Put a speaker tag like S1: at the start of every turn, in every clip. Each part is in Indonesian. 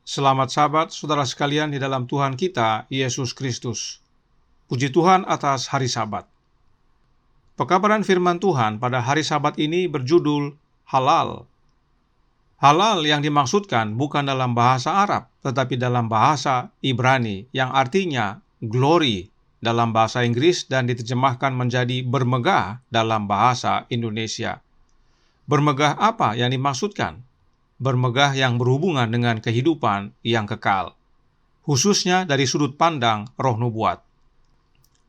S1: Selamat Sabat, saudara sekalian di dalam Tuhan kita, Yesus Kristus. Puji Tuhan atas hari Sabat. Pekabaran firman Tuhan pada hari Sabat ini berjudul Halal. Halal yang dimaksudkan bukan dalam bahasa Arab, tetapi dalam bahasa Ibrani, yang artinya glory dalam bahasa Inggris dan diterjemahkan menjadi bermegah dalam bahasa Indonesia. Bermegah apa yang dimaksudkan? Bermegah yang berhubungan dengan kehidupan yang kekal, khususnya dari sudut pandang roh nubuat.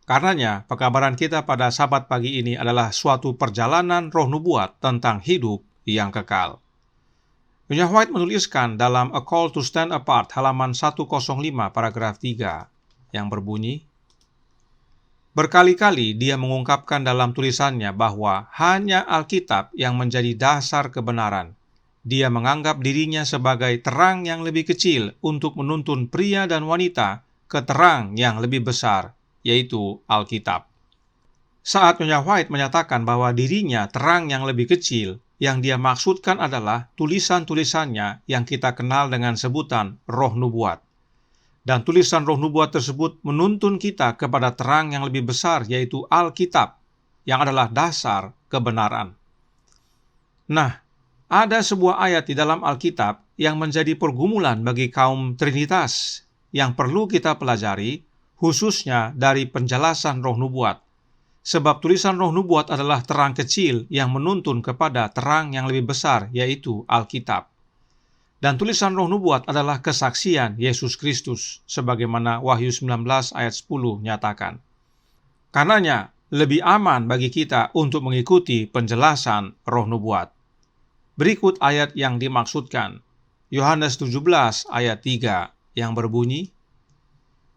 S1: Karenanya, pekabaran kita pada Sabat pagi ini adalah suatu perjalanan roh nubuat tentang hidup yang kekal. Nyonya White menuliskan dalam A Call to Stand Apart halaman 105 paragraf 3 yang berbunyi, berkali-kali dia mengungkapkan dalam tulisannya bahwa hanya Alkitab yang menjadi dasar kebenaran. Dia menganggap dirinya sebagai terang yang lebih kecil untuk menuntun pria dan wanita ke terang yang lebih besar, yaitu Alkitab. Saat Nyonya White menyatakan bahwa dirinya terang yang lebih kecil, yang dia maksudkan adalah tulisan-tulisannya yang kita kenal dengan sebutan roh nubuat. Dan tulisan roh nubuat tersebut menuntun kita kepada terang yang lebih besar, yaitu Alkitab, yang adalah dasar kebenaran. Nah, ada sebuah ayat di dalam Alkitab yang menjadi pergumulan bagi kaum Trinitas yang perlu kita pelajari, khususnya dari penjelasan roh nubuat. Sebab tulisan roh nubuat adalah terang kecil yang menuntun kepada terang yang lebih besar, yaitu Alkitab. Dan tulisan roh nubuat adalah kesaksian Yesus Kristus, sebagaimana Wahyu 19 ayat 10 nyatakan. Karenanya, lebih aman bagi kita untuk mengikuti penjelasan roh nubuat. Berikut ayat yang dimaksudkan, Yohanes 17 ayat 3 yang berbunyi,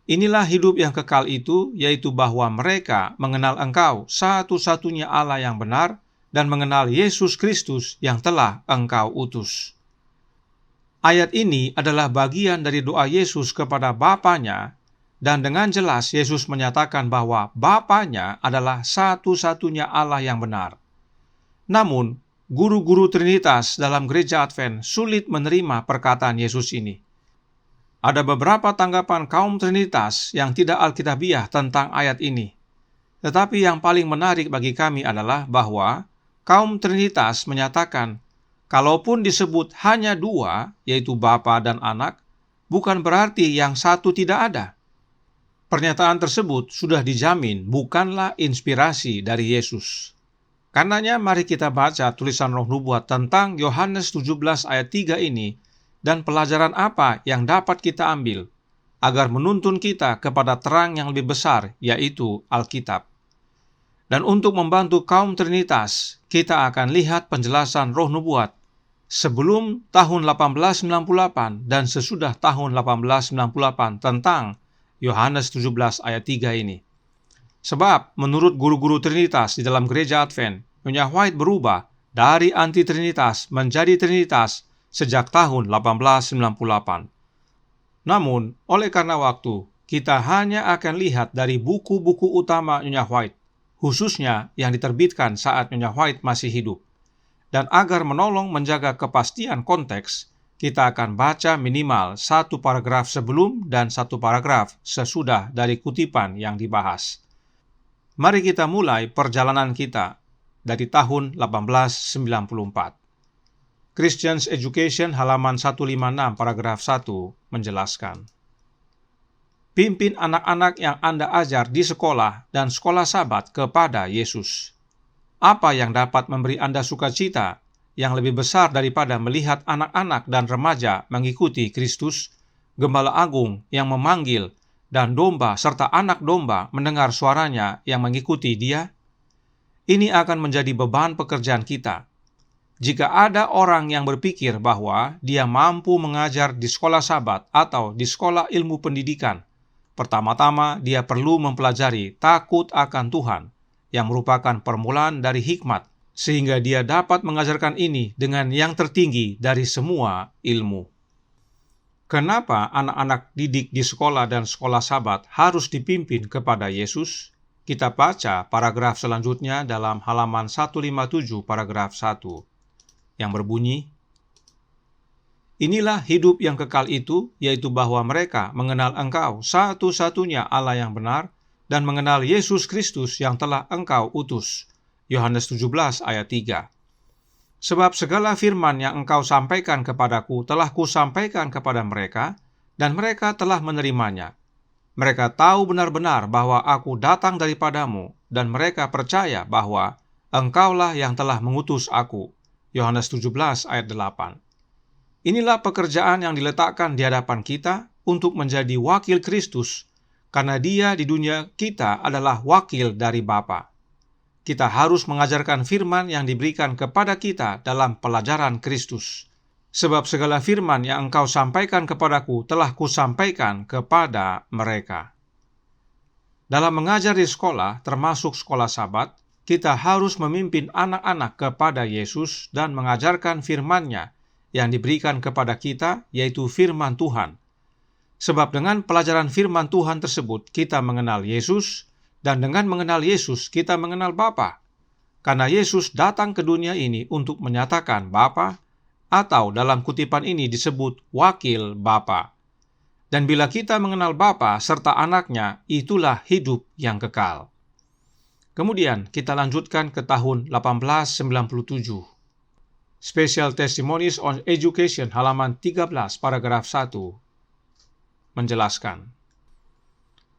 S1: inilah hidup yang kekal itu, yaitu bahwa mereka mengenal Engkau satu-satunya Allah yang benar dan mengenal Yesus Kristus yang telah Engkau utus. Ayat ini adalah bagian dari doa Yesus kepada Bapanya, dan dengan jelas Yesus menyatakan bahwa Bapanya adalah satu-satunya Allah yang benar. Namun, guru-guru Trinitas dalam gereja Advent sulit menerima perkataan Yesus ini. Ada beberapa tanggapan kaum Trinitas yang tidak alkitabiah tentang ayat ini. Tetapi yang paling menarik bagi kami adalah bahwa kaum Trinitas menyatakan, kalaupun disebut hanya dua, yaitu Bapa dan Anak, bukan berarti yang satu tidak ada. Pernyataan tersebut sudah dijamin bukanlah inspirasi dari Yesus. Karenanya mari kita baca tulisan roh nubuat tentang Yohanes 17 ayat 3 ini dan pelajaran apa yang dapat kita ambil agar menuntun kita kepada terang yang lebih besar, yaitu Alkitab. Dan untuk membantu kaum Trinitas, kita akan lihat penjelasan roh nubuat sebelum tahun 1898 dan sesudah tahun 1898 tentang Yohanes 17 ayat 3 ini. Sebab menurut guru-guru Trinitas di dalam gereja Advent, Nyonya White berubah dari anti-Trinitas menjadi Trinitas sejak tahun 1898. Namun, oleh karena waktu, kita hanya akan lihat dari buku-buku utama Nyonya White, khususnya yang diterbitkan saat Nyonya White masih hidup. Dan agar menolong menjaga kepastian konteks, kita akan baca minimal satu paragraf sebelum dan satu paragraf sesudah dari kutipan yang dibahas. Mari kita mulai perjalanan kita dari tahun 1894. Christian's Education halaman 156 paragraf 1 menjelaskan, pimpin anak-anak yang Anda ajar di sekolah dan sekolah Sabat kepada Yesus. Apa yang dapat memberi Anda sukacita yang lebih besar daripada melihat anak-anak dan remaja mengikuti Kristus, Gembala Agung yang memanggil, dan domba serta anak domba mendengar suaranya yang mengikuti Dia? Ini akan menjadi beban pekerjaan kita. Jika ada orang yang berpikir bahwa dia mampu mengajar di sekolah Sabat atau di sekolah ilmu pendidikan, pertama-tama dia perlu mempelajari takut akan Tuhan, yang merupakan permulaan dari hikmat, sehingga dia dapat mengajarkan ini dengan yang tertinggi dari semua ilmu. Kenapa anak-anak didik di sekolah dan sekolah Sabat harus dipimpin kepada Yesus? Kita baca paragraf selanjutnya dalam halaman 157 paragraf 1 yang berbunyi, Inilah hidup yang kekal itu, yaitu bahwa mereka mengenal Engkau satu-satunya Allah yang benar, dan mengenal Yesus Kristus yang telah Engkau utus. Yohanes 17 ayat 3. Sebab segala firman yang Engkau sampaikan kepadaku telah kusampaikan kepada mereka, dan mereka telah menerimanya. Mereka tahu benar-benar bahwa aku datang daripadamu, dan mereka percaya bahwa Engkaulah yang telah mengutus aku. Yohanes 17 ayat 8. Inilah pekerjaan yang diletakkan di hadapan kita untuk menjadi wakil Kristus, karena Dia di dunia kita adalah wakil dari Bapa. Kita harus mengajarkan firman yang diberikan kepada kita dalam pelajaran Kristus. Sebab segala firman yang Engkau sampaikan kepadaku telah kusampaikan kepada mereka. Dalam mengajar di sekolah, termasuk sekolah Sabat, kita harus memimpin anak-anak kepada Yesus dan mengajarkan firman-Nya yang diberikan kepada kita, yaitu firman Tuhan. Sebab dengan pelajaran firman Tuhan tersebut, kita mengenal Yesus, dan dengan mengenal Yesus, kita mengenal Bapa. Karena Yesus datang ke dunia ini untuk menyatakan Bapa, atau dalam kutipan ini disebut wakil Bapa. Dan bila kita mengenal Bapa serta anaknya, itulah hidup yang kekal. Kemudian kita lanjutkan ke tahun 1897. Special Testimonies on Education halaman 13 paragraf 1 menjelaskan,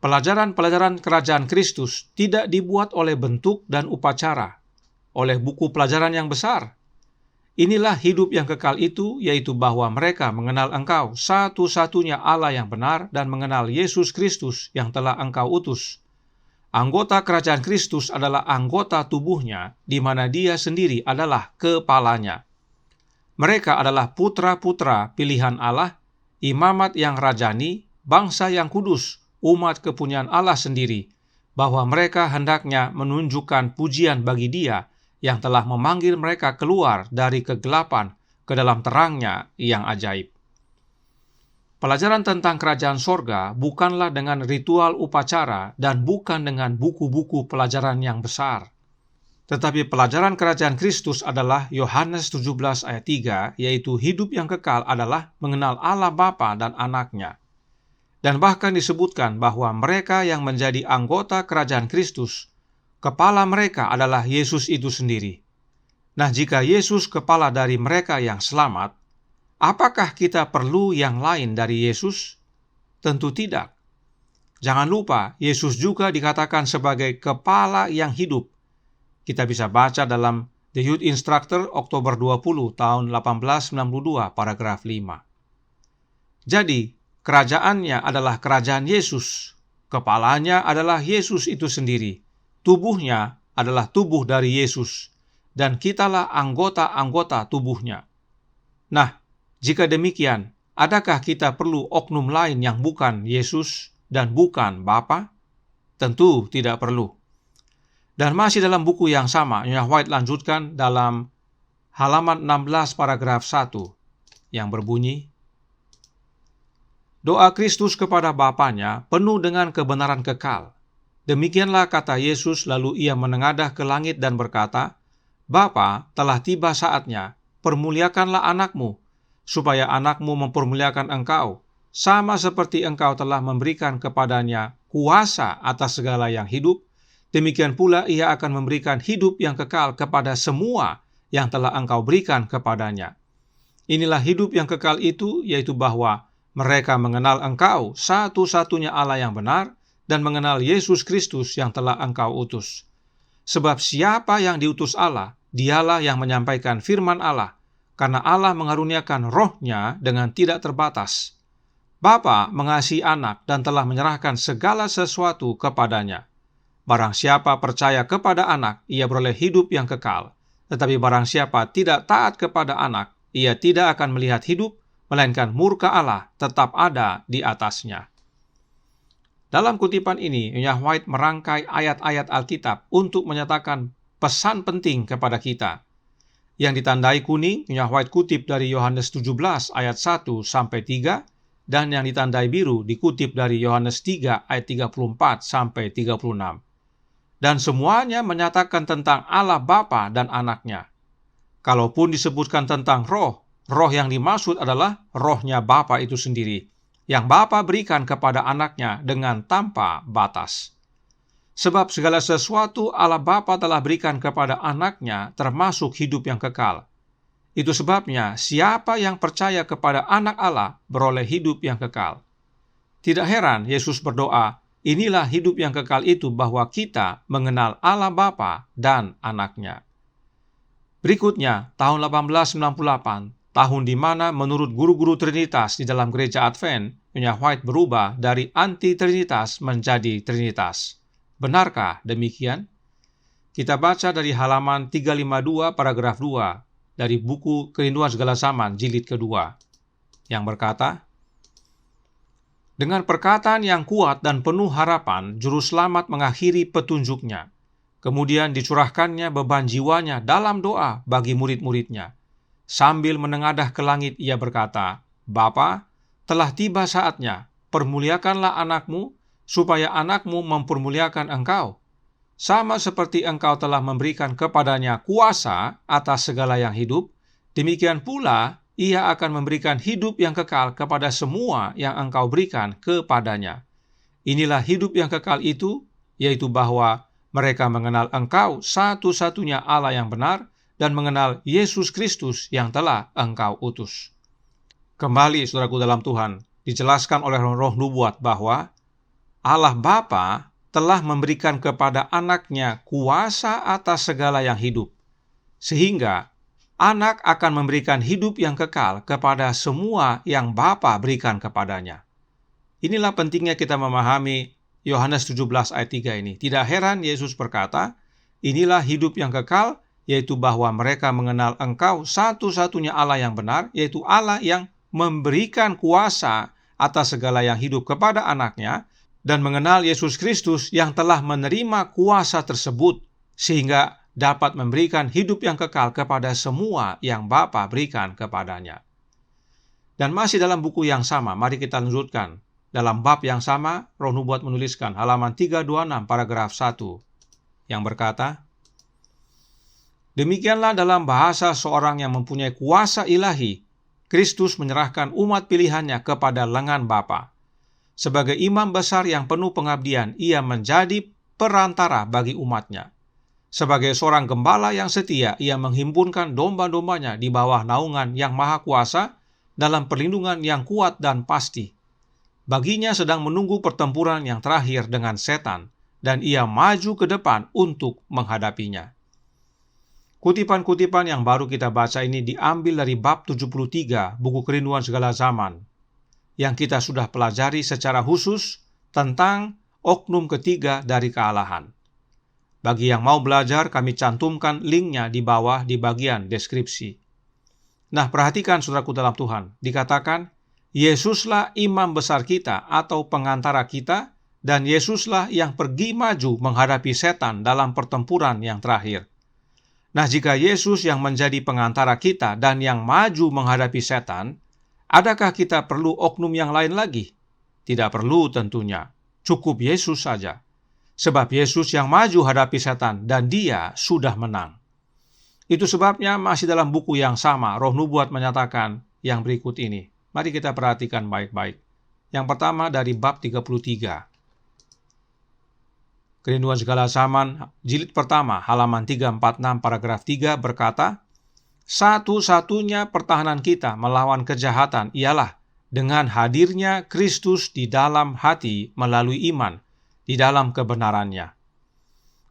S1: pelajaran-pelajaran kerajaan Kristus tidak dibuat oleh bentuk dan upacara, oleh buku pelajaran yang besar. Inilah hidup yang kekal itu, yaitu bahwa mereka mengenal Engkau satu-satunya Allah yang benar dan mengenal Yesus Kristus yang telah Engkau utus. Anggota kerajaan Kristus adalah anggota tubuhnya, di mana Dia sendiri adalah kepalanya. Mereka adalah putra-putra pilihan Allah, imamat yang rajani, bangsa yang kudus, umat kepunyaan Allah sendiri, bahwa mereka hendaknya menunjukkan pujian bagi Dia yang telah memanggil mereka keluar dari kegelapan ke dalam terang-Nya yang ajaib. Pelajaran tentang kerajaan sorga bukanlah dengan ritual upacara dan bukan dengan buku-buku pelajaran yang besar. Tetapi pelajaran kerajaan Kristus adalah Yohanes 17 ayat 3, yaitu hidup yang kekal adalah mengenal Allah Bapa dan anaknya. Dan bahkan disebutkan bahwa mereka yang menjadi anggota kerajaan Kristus, kepala mereka adalah Yesus itu sendiri. Nah, jika Yesus kepala dari mereka yang selamat, apakah kita perlu yang lain dari Yesus? Tentu tidak. Jangan lupa, Yesus juga dikatakan sebagai kepala yang hidup. Kita bisa baca dalam The Youth Instructor Oktober 20 tahun 1892 paragraf 5. Jadi, kerajaannya adalah kerajaan Yesus. Kepalanya adalah Yesus itu sendiri. Tubuhnya adalah tubuh dari Yesus. Dan kitalah anggota-anggota tubuhnya. Nah, jika demikian, adakah kita perlu oknum lain yang bukan Yesus dan bukan Bapa? Tentu tidak perlu. Dan masih dalam buku yang sama, Nyonya White lanjutkan dalam halaman 16 paragraf 1 yang berbunyi, doa Kristus kepada Bapanya penuh dengan kebenaran kekal. Demikianlah kata Yesus, lalu Ia menengadah ke langit dan berkata, Bapa, telah tiba saatnya, permuliakanlah anakmu, supaya anakmu mempermuliakan engkau, sama seperti engkau telah memberikan kepadanya kuasa atas segala yang hidup. Demikian pula Ia akan memberikan hidup yang kekal kepada semua yang telah engkau berikan kepadanya. Inilah hidup yang kekal itu, yaitu bahwa mereka mengenal engkau satu-satunya Allah yang benar dan mengenal Yesus Kristus yang telah engkau utus. Sebab siapa yang diutus Allah, Dialah yang menyampaikan firman Allah, karena Allah mengaruniakan Roh-Nya dengan tidak terbatas. Bapa mengasihi anak dan telah menyerahkan segala sesuatu kepadanya. Barang siapa percaya kepada anak, ia beroleh hidup yang kekal. Tetapi barang siapa tidak taat kepada anak, ia tidak akan melihat hidup, melainkan murka Allah tetap ada di atasnya. Dalam kutipan ini, Nyonya White merangkai ayat-ayat Alkitab untuk menyatakan pesan penting kepada kita. Yang ditandai kuning, Nyonya White kutip dari Yohanes 17 ayat 1-3, dan yang ditandai biru dikutip dari Yohanes 3 ayat 34-36. Dan semuanya menyatakan tentang Allah Bapa dan anaknya. Kalaupun disebutkan tentang Roh, Roh yang dimaksud adalah rohnya Bapa itu sendiri, yang Bapa berikan kepada anaknya dengan tanpa batas. Sebab segala sesuatu Allah Bapa telah berikan kepada anaknya, termasuk hidup yang kekal. Itu sebabnya siapa yang percaya kepada anak Allah beroleh hidup yang kekal. Tidak heran Yesus berdoa, inilah hidup yang kekal itu, bahwa kita mengenal Allah Bapa dan anaknya. Berikutnya, tahun 1898, tahun di mana menurut guru-guru Trinitas di dalam gereja Advent, Nyonya White berubah dari anti-Trinitas menjadi Trinitas. Benarkah demikian? Kita baca dari halaman 352 paragraf 2 dari buku Kerinduan Segala Zaman jilid kedua, yang berkata, dengan perkataan yang kuat dan penuh harapan, Juru Selamat mengakhiri petunjuknya. Kemudian dicurahkannya beban jiwanya dalam doa bagi murid-muridnya. Sambil menengadah ke langit, ia berkata, Bapa, telah tiba saatnya, permuliakanlah anakmu, supaya anakmu mempermuliakan engkau. Sama seperti engkau telah memberikan kepadanya kuasa atas segala yang hidup, demikian pula ia akan memberikan hidup yang kekal kepada semua yang engkau berikan kepadanya. Inilah hidup yang kekal itu, yaitu bahwa mereka mengenal engkau satu-satunya Allah yang benar, dan mengenal Yesus Kristus yang telah engkau utus. Kembali, saudaraku dalam Tuhan, dijelaskan oleh roh nubuat bahwa Allah Bapa telah memberikan kepada anaknya kuasa atas segala yang hidup, sehingga anak akan memberikan hidup yang kekal kepada semua yang Bapa berikan kepadanya. Inilah pentingnya kita memahami Yohanes 17 ayat 3 ini. Tidak heran Yesus berkata, inilah hidup yang kekal, yaitu bahwa mereka mengenal engkau satu-satunya Allah yang benar, yaitu Allah yang memberikan kuasa atas segala yang hidup kepada anaknya, dan mengenal Yesus Kristus yang telah menerima kuasa tersebut, sehingga dapat memberikan hidup yang kekal kepada semua yang Bapa berikan kepadanya. Dan masih dalam buku yang sama, mari kita lanjutkan. Dalam bab yang sama, roh nubuat menuliskan halaman 326 paragraf 1, yang berkata, demikianlah dalam bahasa seorang yang mempunyai kuasa ilahi, Kristus menyerahkan umat pilihannya kepada lengan Bapa. Sebagai imam besar yang penuh pengabdian, ia menjadi perantara bagi umatnya. Sebagai seorang gembala yang setia, ia menghimpunkan domba-dombanya di bawah naungan yang maha kuasa dalam perlindungan yang kuat dan pasti. Baginya sedang menunggu pertempuran yang terakhir dengan setan, dan ia maju ke depan untuk menghadapinya. Kutipan-kutipan yang baru kita baca ini diambil dari bab 73 buku Kerinduan Segala Zaman, yang kita sudah pelajari secara khusus tentang oknum ketiga dari kealahan. Bagi yang mau belajar, kami cantumkan linknya di bawah di bagian deskripsi. Nah, perhatikan saudaraku dalam Tuhan, dikatakan, Yesuslah imam besar kita atau pengantara kita, dan Yesuslah yang pergi maju menghadapi setan dalam pertempuran yang terakhir. Nah, jika Yesus yang menjadi pengantara kita dan yang maju menghadapi setan, adakah kita perlu oknum yang lain lagi? Tidak perlu tentunya, cukup Yesus saja. Sebab Yesus yang maju hadapi setan dan dia sudah menang. Itu sebabnya masih dalam buku yang sama, roh nubuat menyatakan yang berikut ini. Mari kita perhatikan baik-baik. Yang pertama dari bab 33. Kerinduan Segala Zaman, jilid pertama, halaman 346 paragraf 3 berkata, satu-satunya pertahanan kita melawan kejahatan ialah dengan hadirnya Kristus di dalam hati melalui iman, di dalam kebenarannya.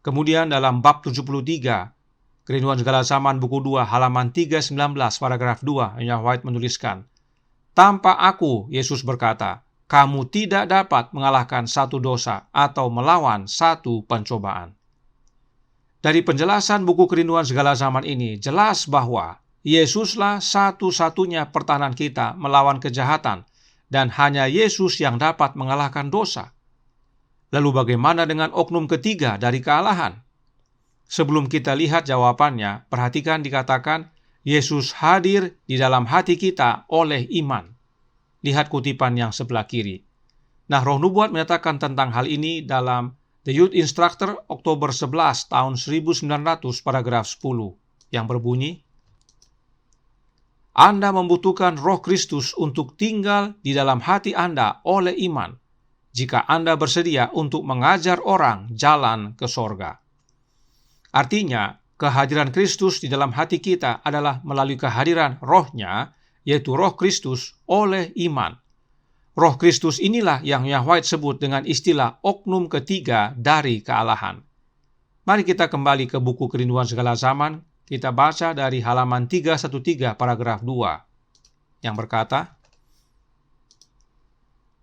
S1: Kemudian dalam bab 73, Kerinduan Segala Zaman buku 2 halaman 319 paragraf 2, Nyonya White menuliskan, tanpa aku, Yesus berkata, kamu tidak dapat mengalahkan satu dosa atau melawan satu pencobaan. Dari penjelasan buku Kerinduan Segala Zaman ini, jelas bahwa Yesuslah satu-satunya pertahanan kita melawan kejahatan, dan hanya Yesus yang dapat mengalahkan dosa. Lalu bagaimana dengan oknum ketiga dari kealahan? Sebelum kita lihat jawabannya, perhatikan dikatakan, Yesus hadir di dalam hati kita oleh iman. Lihat kutipan yang sebelah kiri. Nah, roh nubuat menyatakan tentang hal ini dalam The Youth Instructor Oktober 11 tahun 1900 paragraf 10 yang berbunyi, Anda membutuhkan Roh Kristus untuk tinggal di dalam hati Anda oleh iman, jika Anda bersedia untuk mengajar orang jalan ke sorga. Artinya, kehadiran Kristus di dalam hati kita adalah melalui kehadiran Roh-Nya, yaitu Roh Kristus oleh iman. Roh Kristus inilah yang White sebut dengan istilah oknum ketiga dari kealahan. Mari kita kembali ke buku Kerinduan Segala Zaman. Kita baca dari halaman 313 paragraf 2 yang berkata,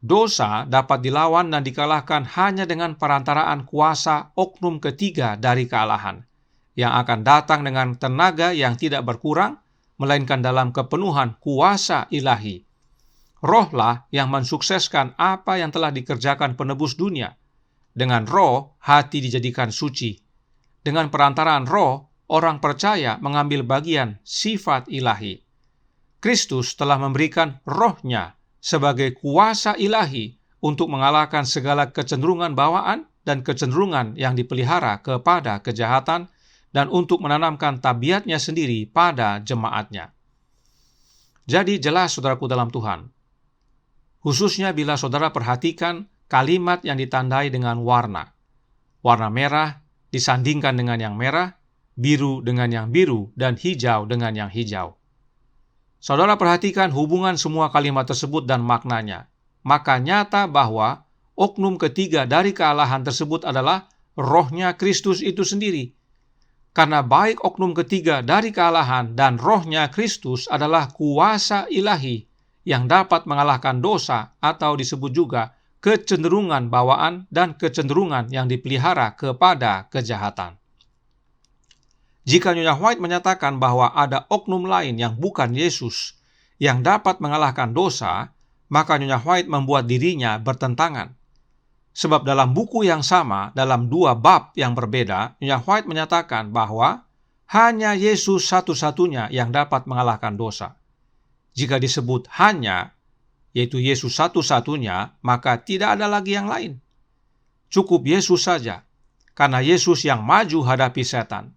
S1: dosa dapat dilawan dan dikalahkan hanya dengan perantaraan kuasa oknum ketiga dari kealahan, yang akan datang dengan tenaga yang tidak berkurang, melainkan dalam kepenuhan kuasa ilahi. Rohlah yang mensukseskan apa yang telah dikerjakan penebus dunia. Dengan Roh, hati dijadikan suci. Dengan perantaraan Roh, orang percaya mengambil bagian sifat ilahi. Kristus telah memberikan Roh-Nya sebagai kuasa ilahi untuk mengalahkan segala kecenderungan bawaan dan kecenderungan yang dipelihara kepada kejahatan, dan untuk menanamkan tabiatnya sendiri pada jemaatnya. Jadi jelas, saudaraku dalam Tuhan, khususnya bila saudara perhatikan kalimat yang ditandai dengan warna. Warna merah disandingkan dengan yang merah, biru dengan yang biru, dan hijau dengan yang hijau. Saudara perhatikan hubungan semua kalimat tersebut dan maknanya. Maka nyata bahwa oknum ketiga dari kealahan tersebut adalah Roh-Nya Kristus itu sendiri. Karena baik oknum ketiga dari kealahan dan Roh-Nya Kristus adalah kuasa ilahi yang dapat mengalahkan dosa, atau disebut juga kecenderungan bawaan dan kecenderungan yang dipelihara kepada kejahatan. Jika Nyonya White menyatakan bahwa ada oknum lain yang bukan Yesus yang dapat mengalahkan dosa, maka Nyonya White membuat dirinya bertentangan. Sebab dalam buku yang sama, dalam 2 bab yang berbeda, Nyonya White menyatakan bahwa hanya Yesus satu-satunya yang dapat mengalahkan dosa. Jika disebut hanya, yaitu Yesus satu-satunya, maka tidak ada lagi yang lain. Cukup Yesus saja, karena Yesus yang maju hadapi setan.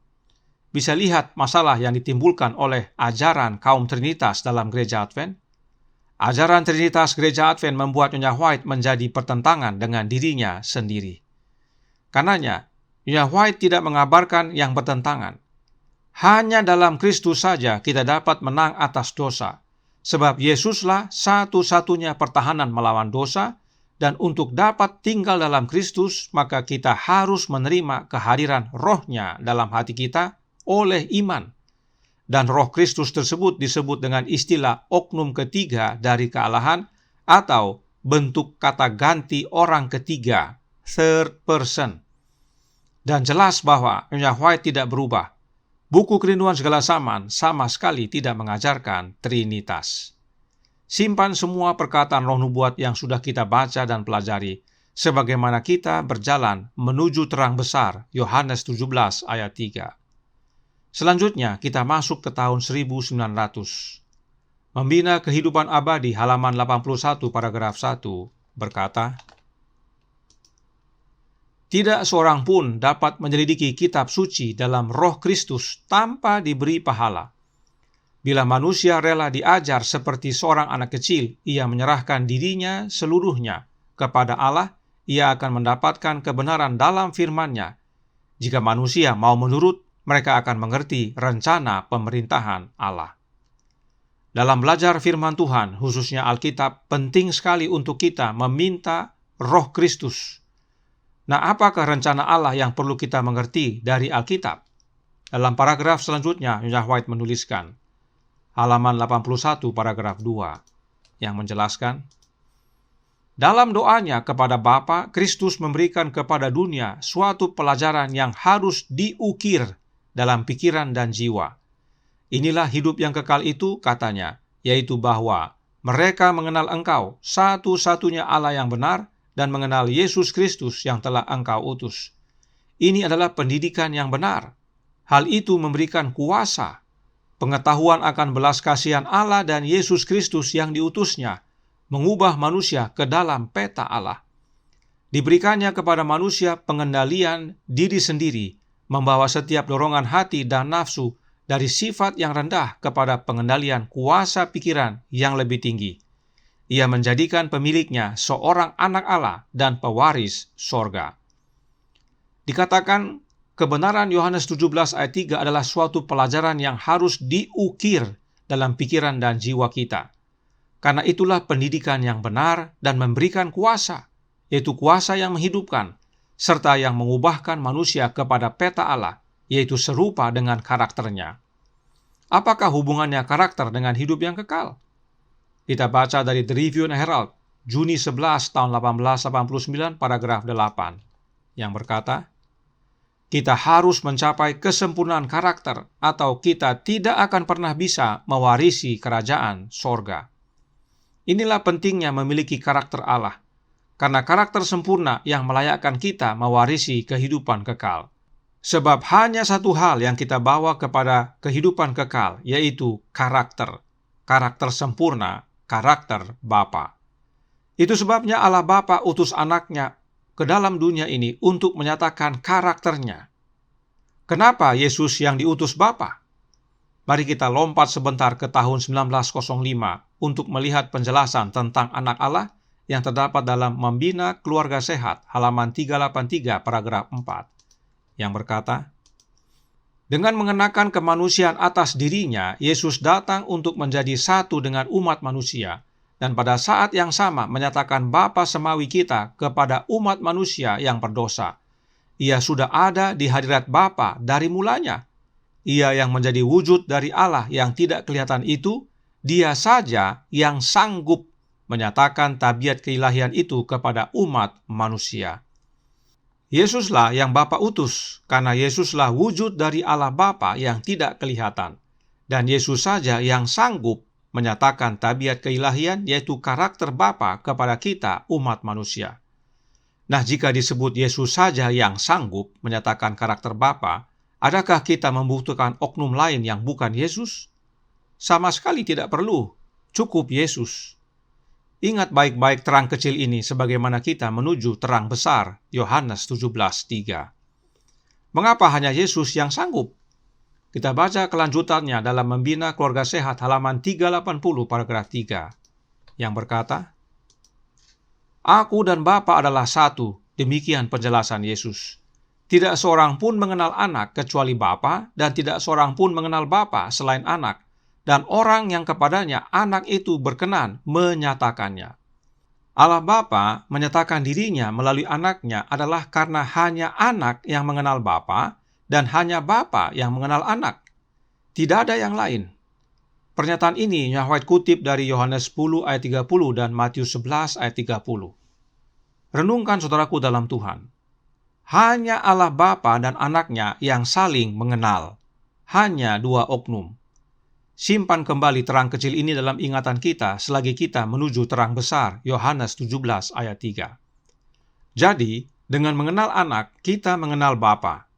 S1: Bisa lihat masalah yang ditimbulkan oleh ajaran kaum Trinitas dalam Gereja Advent. Ajaran Trinitas Gereja Advent membuat Nyonya White menjadi pertentangan dengan dirinya sendiri. Karenanya, Nyonya White tidak mengabarkan yang bertentangan. Hanya dalam Kristus saja kita dapat menang atas dosa, sebab Yesuslah satu-satunya pertahanan melawan dosa, dan untuk dapat tinggal dalam Kristus, maka kita harus menerima kehadiran Roh-Nya dalam hati kita oleh iman. Dan Roh Kristus tersebut disebut dengan istilah oknum ketiga dari kealahan, atau bentuk kata ganti orang ketiga, third person. Dan jelas bahwa Nyonya White tidak berubah. Buku Kerinduan Segala Zaman sama sekali tidak mengajarkan Trinitas. Simpan semua perkataan roh nubuat yang sudah kita baca dan pelajari, sebagaimana kita berjalan menuju terang besar, Yohanes 17 ayat 3. Selanjutnya kita masuk ke tahun 1900. Membina Kehidupan Abadi halaman 81 paragraf 1 berkata, tidak seorang pun dapat menyelidiki kitab suci dalam Roh Kristus tanpa diberi pahala. Bila manusia rela diajar seperti seorang anak kecil, ia menyerahkan dirinya seluruhnya kepada Allah, ia akan mendapatkan kebenaran dalam firman-Nya. Jika manusia mau menurut, mereka akan mengerti rencana pemerintahan Allah. Dalam belajar firman Tuhan, khususnya Alkitab, penting sekali untuk kita meminta Roh Kristus. Nah, apakah rencana Allah yang perlu kita mengerti dari Alkitab? Dalam paragraf selanjutnya, Nyonya White menuliskan, halaman 81 paragraf 2, yang menjelaskan, dalam doanya kepada Bapa, Kristus memberikan kepada dunia suatu pelajaran yang harus diukir dalam pikiran dan jiwa. Inilah hidup yang kekal itu, katanya, yaitu bahwa mereka mengenal Engkau, satu-satunya Allah yang benar, dan mengenal Yesus Kristus yang telah Engkau utus. Ini adalah pendidikan yang benar. Hal itu memberikan kuasa, pengetahuan akan belas kasihan Allah dan Yesus Kristus yang diutusnya, mengubah manusia ke dalam peta Allah. Diberikannya kepada manusia pengendalian diri sendiri, membawa setiap dorongan hati dan nafsu dari sifat yang rendah kepada pengendalian kuasa pikiran yang lebih tinggi. Ia menjadikan pemiliknya seorang anak Allah dan pewaris sorga. Dikatakan kebenaran Yohanes 17 ayat 3 adalah suatu pelajaran yang harus diukir dalam pikiran dan jiwa kita. Karena itulah pendidikan yang benar dan memberikan kuasa, yaitu kuasa yang menghidupkan, serta yang mengubahkan manusia kepada peta Allah, yaitu serupa dengan karakternya. Apakah hubungannya karakter dengan hidup yang kekal? Kita baca dari The Review and Herald, Juni 11 tahun 1889, paragraf 8, yang berkata, kita harus mencapai kesempurnaan karakter atau kita tidak akan pernah bisa mewarisi kerajaan sorga. Inilah pentingnya memiliki karakter Allah, karena karakter sempurna yang melayakkan kita mewarisi kehidupan kekal. Sebab hanya satu hal yang kita bawa kepada kehidupan kekal, yaitu karakter. Karakter sempurna, karakter Bapa. Itu sebabnya Allah Bapa utus anaknya ke dalam dunia ini untuk menyatakan karakternya. Kenapa Yesus yang diutus Bapa? Mari kita lompat sebentar ke tahun 1905 untuk melihat penjelasan tentang anak Allah yang terdapat dalam Membina Keluarga Sehat, halaman 383, paragraf 4, yang berkata, dengan mengenakan kemanusiaan atas dirinya, Yesus datang untuk menjadi satu dengan umat manusia, dan pada saat yang sama menyatakan Bapa Semawi kita kepada umat manusia yang berdosa. Ia sudah ada di hadirat Bapa dari mulanya. Ia yang menjadi wujud dari Allah yang tidak kelihatan itu, Dia saja yang sanggup menyatakan tabiat keilahian itu kepada umat manusia. Yesuslah yang Bapa utus, karena Yesuslah wujud dari Allah Bapa yang tidak kelihatan. Dan Yesus saja yang sanggup menyatakan tabiat keilahian, yaitu karakter Bapa kepada kita, umat manusia. Nah, jika disebut Yesus saja yang sanggup menyatakan karakter Bapa, adakah kita membutuhkan oknum lain yang bukan Yesus? Sama sekali tidak perlu, cukup Yesus. Ingat baik-baik terang kecil ini sebagaimana kita menuju terang besar, Yohanes 17:3. Mengapa hanya Yesus yang sanggup? Kita baca kelanjutannya dalam Membina Keluarga Sehat, halaman 380, paragraf 3, yang berkata, Aku dan Bapa adalah satu, demikian penjelasan Yesus. Tidak seorang pun mengenal anak kecuali Bapa, dan tidak seorang pun mengenal Bapa selain anak, dan orang yang kepadanya anak itu berkenan menyatakannya. Allah Bapa menyatakan dirinya melalui anaknya adalah karena hanya anak yang mengenal Bapa dan hanya Bapa yang mengenal anak. Tidak ada yang lain. Pernyataan ini Nya White kutip dari Yohanes 10 ayat 30 dan Matius 11 ayat 30. Renungkan saudaraku dalam Tuhan. Hanya Allah Bapa dan anaknya yang saling mengenal. Hanya dua oknum. Simpan kembali terang kecil ini dalam ingatan kita selagi kita menuju terang besar, Yohanes 17 ayat 3. Jadi, dengan mengenal anak, kita mengenal Bapa.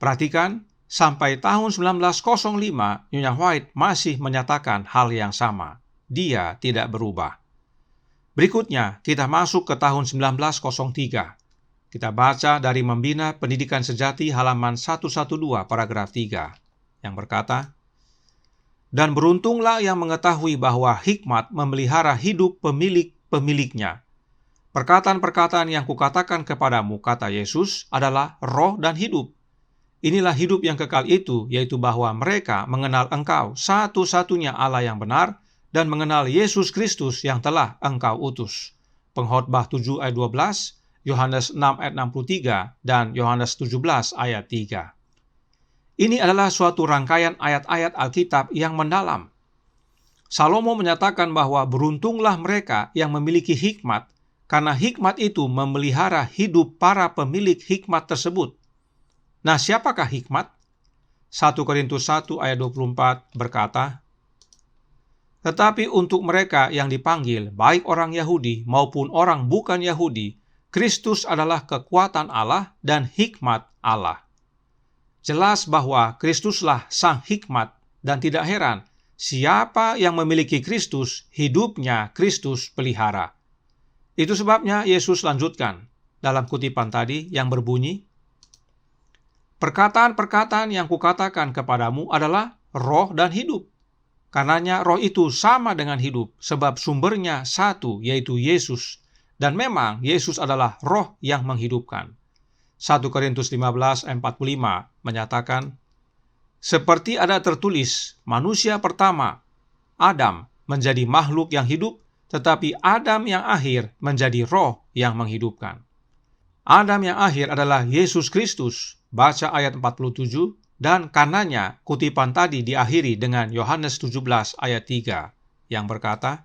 S1: Perhatikan, sampai tahun 1905, Nyonya White masih menyatakan hal yang sama. Dia tidak berubah. Berikutnya, kita masuk ke tahun 1903. Kita baca dari Membina Pendidikan Sejati halaman 112, paragraf 3, yang berkata, dan beruntunglah yang mengetahui bahwa hikmat memelihara hidup pemilik-pemiliknya. Perkataan-perkataan yang kukatakan kepadamu, kata Yesus, adalah roh dan hidup. Inilah hidup yang kekal itu, yaitu bahwa mereka mengenal Engkau, satu-satunya Allah yang benar, dan mengenal Yesus Kristus yang telah Engkau utus. Pengkhotbah 7 ayat 12, Yohanes 6 ayat 63, dan Yohanes 17 ayat 3. Ini adalah suatu rangkaian ayat-ayat Alkitab yang mendalam. Salomo menyatakan bahwa beruntunglah mereka yang memiliki hikmat, karena hikmat itu memelihara hidup para pemilik hikmat tersebut. Nah, siapakah hikmat? 1 Korintus 1 ayat 24 berkata, tetapi untuk mereka yang dipanggil, baik orang Yahudi maupun orang bukan Yahudi, Kristus adalah kekuatan Allah dan hikmat Allah. Jelas bahwa Kristuslah sang hikmat, dan tidak heran, siapa yang memiliki Kristus, hidupnya Kristus pelihara. Itu sebabnya Yesus lanjutkan dalam kutipan tadi yang berbunyi, perkataan-perkataan yang kukatakan kepadamu adalah roh dan hidup. Karenanya roh itu sama dengan hidup, sebab sumbernya satu, yaitu Yesus. Dan memang Yesus adalah roh yang menghidupkan. 1 Korintus 15:45 menyatakan, seperti ada tertulis, manusia pertama, Adam, menjadi makhluk yang hidup, tetapi Adam yang akhir menjadi roh yang menghidupkan. Adam yang akhir adalah Yesus Kristus, baca ayat 47, dan karenanya kutipan tadi diakhiri dengan Yohanes 17 ayat 3, yang berkata,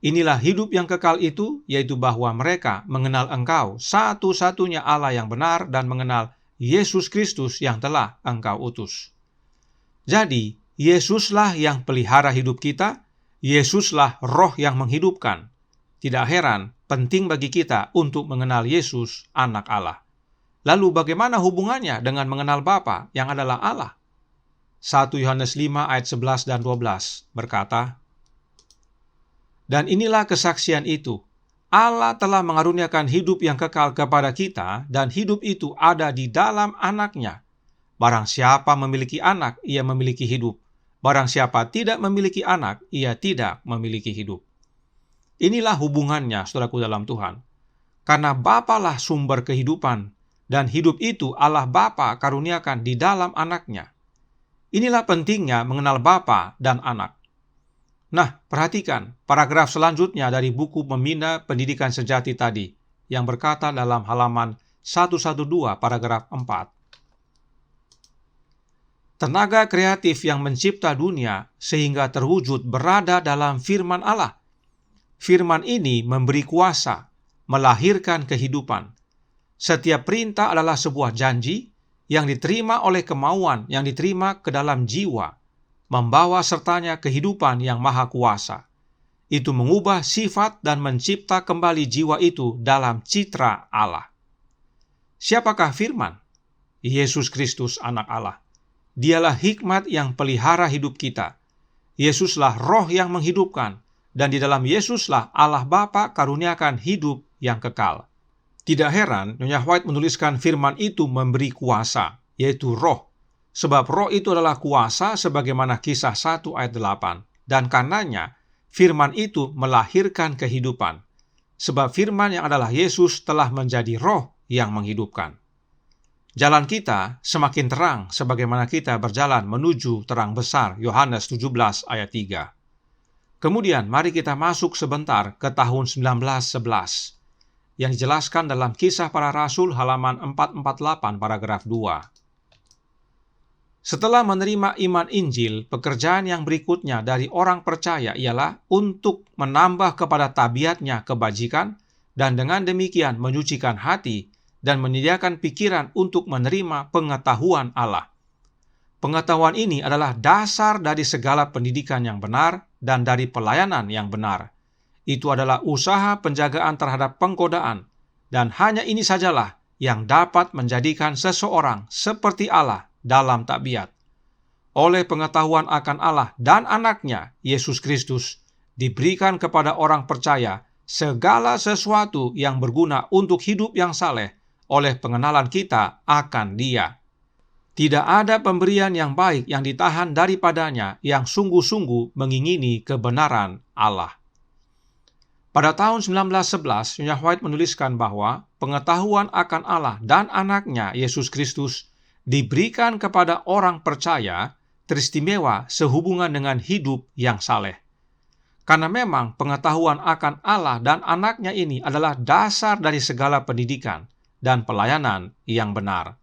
S1: inilah hidup yang kekal itu, yaitu bahwa mereka mengenal Engkau, satu-satunya Allah yang benar, dan mengenal Yesus Kristus yang telah Engkau utus. Jadi, Yesuslah yang pelihara hidup kita, Yesuslah roh yang menghidupkan. Tidak heran, penting bagi kita untuk mengenal Yesus, anak Allah. Lalu bagaimana hubungannya dengan mengenal Bapa yang adalah Allah? 1 Yohanes 5 ayat 11 dan 12 berkata, dan inilah kesaksian itu, Allah telah mengaruniakan hidup yang kekal kepada kita, dan hidup itu ada di dalam Anak-Nya. Barang siapa memiliki anak, ia memiliki hidup. Barang siapa tidak memiliki anak, ia tidak memiliki hidup. Inilah hubungannya, saudaraku dalam Tuhan. Karena Bapalah sumber kehidupan, dan hidup itu Allah Bapa karuniakan di dalam Anak-Nya. Inilah pentingnya mengenal Bapa dan Anak. Nah, perhatikan paragraf selanjutnya dari buku Pembina Pendidikan Sejati tadi, yang berkata dalam halaman 112 paragraf 4. Tenaga kreatif yang mencipta dunia sehingga terwujud berada dalam firman Allah. Firman ini memberi kuasa, melahirkan kehidupan. Setiap perintah adalah sebuah janji yang diterima oleh kemauan yang diterima ke dalam jiwa, membawa sertanya kehidupan yang maha kuasa. Itu mengubah sifat dan mencipta kembali jiwa itu dalam citra Allah. Siapakah firman? Yesus Kristus, anak Allah. Dialah hikmat yang pelihara hidup kita. Yesuslah roh yang menghidupkan, dan di dalam Yesuslah Allah Bapa karuniakan hidup yang kekal. Tidak heran, Nyonya White menuliskan firman itu memberi kuasa, yaitu roh. Sebab roh itu adalah kuasa sebagaimana Kisah 1 ayat 8. Dan karenanya, firman itu melahirkan kehidupan. Sebab firman yang adalah Yesus telah menjadi roh yang menghidupkan. Jalan kita semakin terang sebagaimana kita berjalan menuju terang besar, Yohanes 17 ayat 3. Kemudian mari kita masuk sebentar ke tahun 1911, yang dijelaskan dalam Kisah Para Rasul halaman 448 paragraf 2. Setelah menerima iman Injil, pekerjaan yang berikutnya dari orang percaya ialah untuk menambah kepada tabiatnya kebajikan, dan dengan demikian menyucikan hati, dan menyediakan pikiran untuk menerima pengetahuan Allah. Pengetahuan ini adalah dasar dari segala pendidikan yang benar dan dari pelayanan yang benar. Itu adalah usaha penjagaan terhadap penggodaan, dan hanya ini sajalah yang dapat menjadikan seseorang seperti Allah dalam tabiat. Oleh pengetahuan akan Allah dan Anak-Nya, Yesus Kristus, diberikan kepada orang percaya segala sesuatu yang berguna untuk hidup yang saleh, oleh pengenalan kita akan Dia. Tidak ada pemberian yang baik yang ditahan daripadanya yang sungguh-sungguh mengingini kebenaran Allah. Pada tahun 1911, Nyonya White menuliskan bahwa pengetahuan akan Allah dan Anak-Nya, Yesus Kristus, diberikan kepada orang percaya teristimewa sehubungan dengan hidup yang saleh. Karena memang pengetahuan akan Allah dan Anak-Nya ini adalah dasar dari segala pendidikan dan pelayanan yang benar.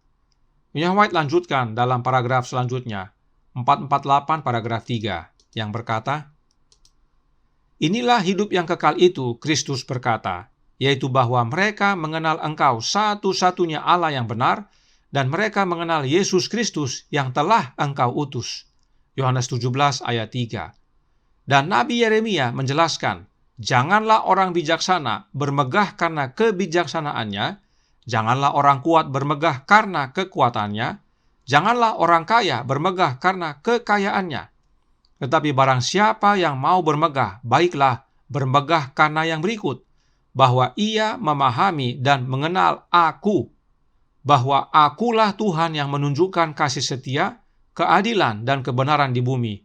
S1: Nyonya White lanjutkan dalam paragraf selanjutnya, 448 paragraf 3, yang berkata, inilah hidup yang kekal itu, Kristus berkata, yaitu bahwa mereka mengenal Engkau satu-satunya Allah yang benar, dan mereka mengenal Yesus Kristus yang telah Engkau utus. Yohanes 17 ayat 3. Dan Nabi Yeremia menjelaskan, janganlah orang bijaksana bermegah karena kebijaksanaannya, janganlah orang kuat bermegah karena kekuatannya, janganlah orang kaya bermegah karena kekayaannya. Tetapi barang siapa yang mau bermegah, baiklah bermegah karena yang berikut, bahwa ia memahami dan mengenal Aku, bahwa Akulah Tuhan yang menunjukkan kasih setia, keadilan dan kebenaran di bumi.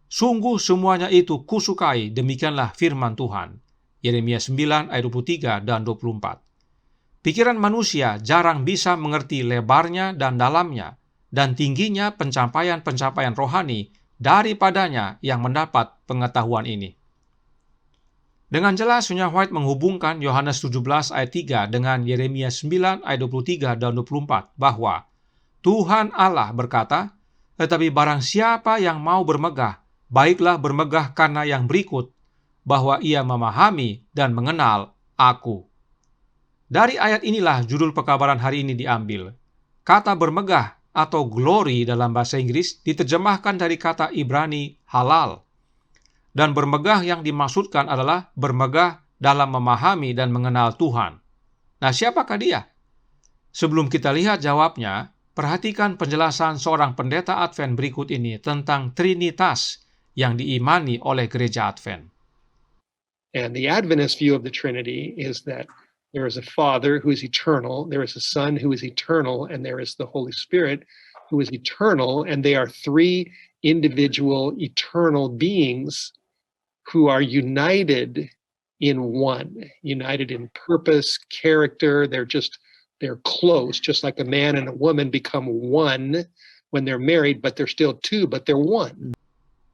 S1: Sungguh semuanya itu kusukai, demikianlah firman Tuhan. Yeremia 9 ayat 23 dan 24. Pikiran manusia jarang bisa mengerti lebarnya dan dalamnya dan tingginya pencapaian-pencapaian rohani daripadanya yang mendapat pengetahuan ini. Dengan jelas, Nya White menghubungkan Yohanes 17 ayat 3 dengan Yeremia 9 ayat 23 dan 24 bahwa Tuhan Allah berkata, "Tetapi barang siapa yang mau bermegah, baiklah bermegah karena yang berikut, bahwa ia memahami dan mengenal Aku." Dari ayat inilah judul pekabaran hari ini diambil. Kata bermegah atau glory dalam bahasa Inggris diterjemahkan dari kata Ibrani halal. Dan bermegah yang dimaksudkan adalah bermegah dalam memahami dan mengenal Tuhan. Nah, siapakah dia? Sebelum kita lihat jawabnya, perhatikan penjelasan seorang pendeta Advent berikut ini tentang Trinitas yang diimani oleh gereja Advent.
S2: And the Adventist view of the Trinity is that there is a Father who is eternal, there is a Son who is eternal, and there is the Holy Spirit who is eternal, and they are three individual eternal beings who are united in one, united in purpose, character. They're close, just like a man and a woman become one when they're married, but they're still two, but they're one.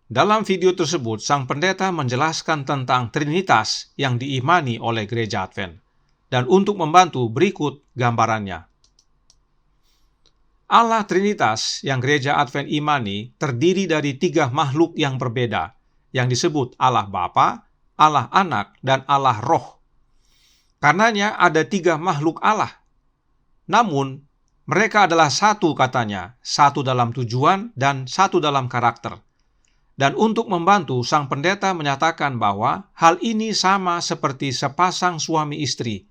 S1: Dalam video tersebut, sang pendeta menjelaskan tentang Trinitas yang diimani oleh gereja Advent. Dan untuk membantu, berikut gambarannya. Allah Trinitas yang gereja Advent imani terdiri dari 3 makhluk yang berbeda, yang disebut Allah Bapa, Allah Anak, dan Allah Roh. Karenanya ada 3 makhluk Allah. Namun, mereka adalah satu katanya, satu dalam tujuan dan satu dalam karakter. Dan untuk membantu, sang pendeta menyatakan bahwa hal ini sama seperti sepasang suami istri,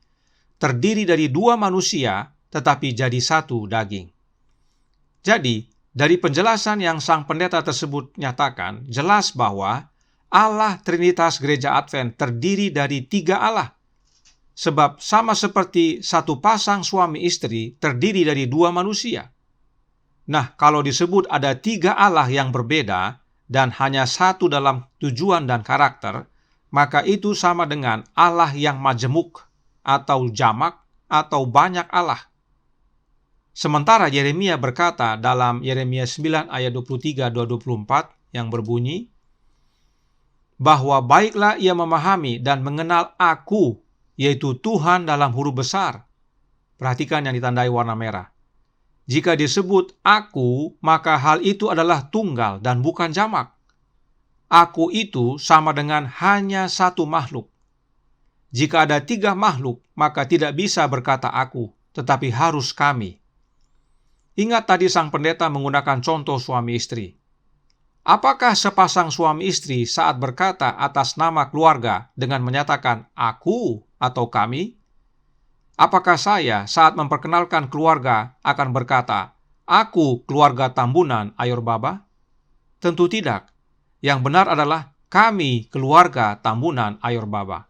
S1: terdiri dari 2 manusia, tetapi jadi satu daging. Jadi, dari penjelasan yang sang pendeta tersebut nyatakan, jelas bahwa Allah Trinitas Gereja Advent terdiri dari 3 Allah. Sebab sama seperti satu pasang suami istri terdiri dari 2 manusia. Nah, kalau disebut ada 3 Allah yang berbeda dan hanya satu dalam tujuan dan karakter, maka itu sama dengan Allah yang majemuk, atau jamak, atau banyak Allah. Sementara Yeremia berkata dalam Yeremia 9 ayat 23-24 yang berbunyi, bahwa baiklah ia memahami dan mengenal Aku, yaitu Tuhan dalam huruf besar. Perhatikan yang ditandai warna merah. Jika disebut Aku, maka hal itu adalah tunggal dan bukan jamak. Aku itu sama dengan hanya satu makhluk. Jika ada 3 makhluk, maka tidak bisa berkata Aku, tetapi harus kami. Ingat tadi sang pendeta menggunakan contoh suami istri. Apakah sepasang suami istri saat berkata atas nama keluarga dengan menyatakan Aku atau kami? Apakah saya saat memperkenalkan keluarga akan berkata, Aku keluarga Tambunan Ayor Baba? Tentu tidak. Yang benar adalah kami keluarga Tambunan Ayor Baba.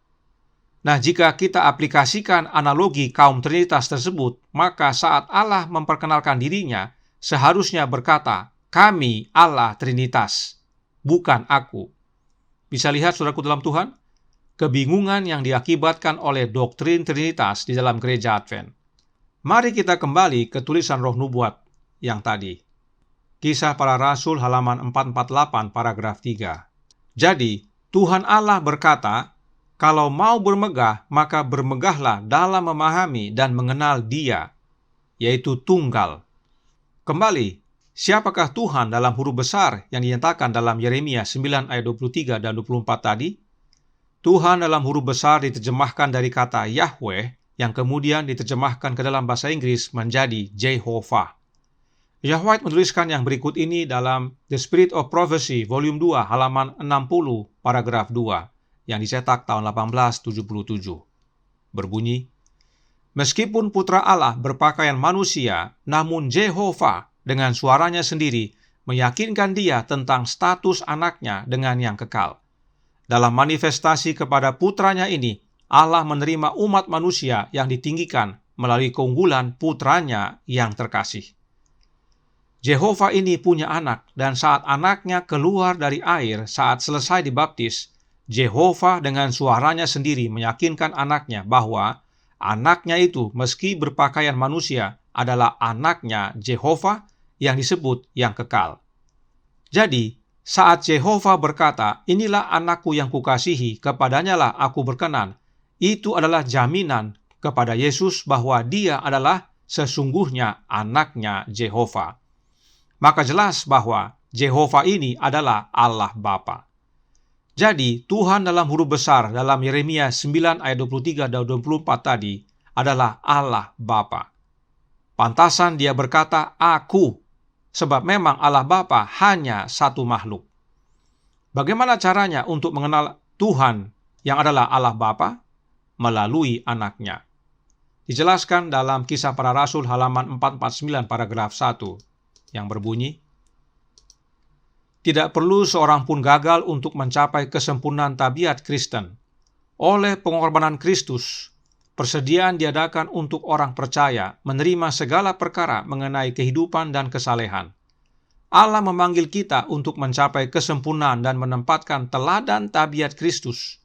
S1: Nah, jika kita aplikasikan analogi kaum Trinitas tersebut, maka saat Allah memperkenalkan dirinya, seharusnya berkata, kami Allah Trinitas, bukan aku. Bisa lihat saudaraku dalam Tuhan? Kebingungan yang diakibatkan oleh doktrin Trinitas di dalam gereja Advent. Mari kita kembali ke tulisan Roh Nubuat yang tadi. Kisah Para Rasul halaman 448 paragraf 3. Jadi, Tuhan Allah berkata, kalau mau bermegah, maka bermegahlah dalam memahami dan mengenal Dia, yaitu tunggal. Kembali, siapakah Tuhan dalam huruf besar yang dinyatakan dalam Yeremia 9 ayat 23 dan 24 tadi? Tuhan dalam huruf besar diterjemahkan dari kata Yahweh, yang kemudian diterjemahkan ke dalam bahasa Inggris menjadi Jehovah. Nya White menuliskan yang berikut ini dalam The Spirit of Prophecy, volume 2, halaman 60, paragraf 2, yang dicetak tahun 1877. Berbunyi, meskipun putra Allah berpakaian manusia, namun Jehovah dengan suaranya sendiri meyakinkan dia tentang status anaknya dengan yang kekal. Dalam manifestasi kepada putranya ini, Allah menerima umat manusia yang ditinggikan melalui keunggulan putranya yang terkasih. Yehova ini punya anak, dan saat anaknya keluar dari air saat selesai dibaptis, Yehova dengan suaranya sendiri meyakinkan anaknya bahwa anaknya itu meski berpakaian manusia adalah anaknya Yehova yang disebut yang kekal. Jadi, saat Yehova berkata, "Inilah anakku yang kukasihi, kepadanyalah aku berkenan," itu adalah jaminan kepada Yesus bahwa dia adalah sesungguhnya anaknya Yehova. Maka jelas bahwa Yehova ini adalah Allah Bapa. Jadi, Tuhan dalam huruf besar dalam Yeremia 9 ayat 23 dan 24 tadi adalah Allah Bapa. Pantasan dia berkata, "Aku," sebab memang Allah Bapa hanya satu makhluk. Bagaimana caranya untuk mengenal Tuhan yang adalah Allah Bapa? Melalui anaknya. Dijelaskan dalam Kisah Para Rasul halaman 449 paragraf 1 yang berbunyi, "Tidak perlu seorang pun gagal untuk mencapai kesempurnaan tabiat Kristen. Oleh pengorbanan Kristus, persediaan diadakan untuk orang percaya menerima segala perkara mengenai kehidupan dan kesalehan. Allah memanggil kita untuk mencapai kesempurnaan dan menempatkan teladan tabiat Kristus.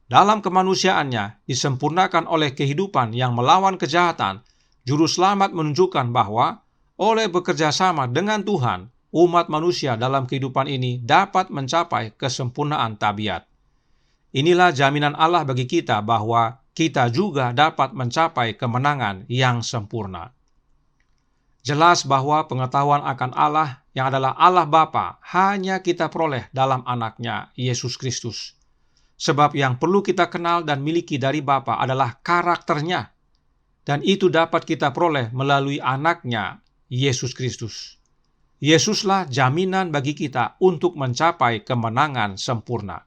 S1: Dalam kemanusiaannya disempurnakan oleh kehidupan yang melawan kejahatan. Juru selamat menunjukkan bahwa oleh bekerja sama dengan Tuhan, umat manusia dalam kehidupan ini dapat mencapai kesempurnaan tabiat. Inilah jaminan Allah bagi kita bahwa kita juga dapat mencapai kemenangan yang sempurna." Jelas bahwa pengetahuan akan Allah yang adalah Allah Bapa hanya kita peroleh dalam anaknya Yesus Kristus. Sebab yang perlu kita kenal dan miliki dari Bapa adalah karakternya, dan itu dapat kita peroleh melalui anaknya Yesus Kristus. Yesuslah jaminan bagi kita untuk mencapai kemenangan sempurna.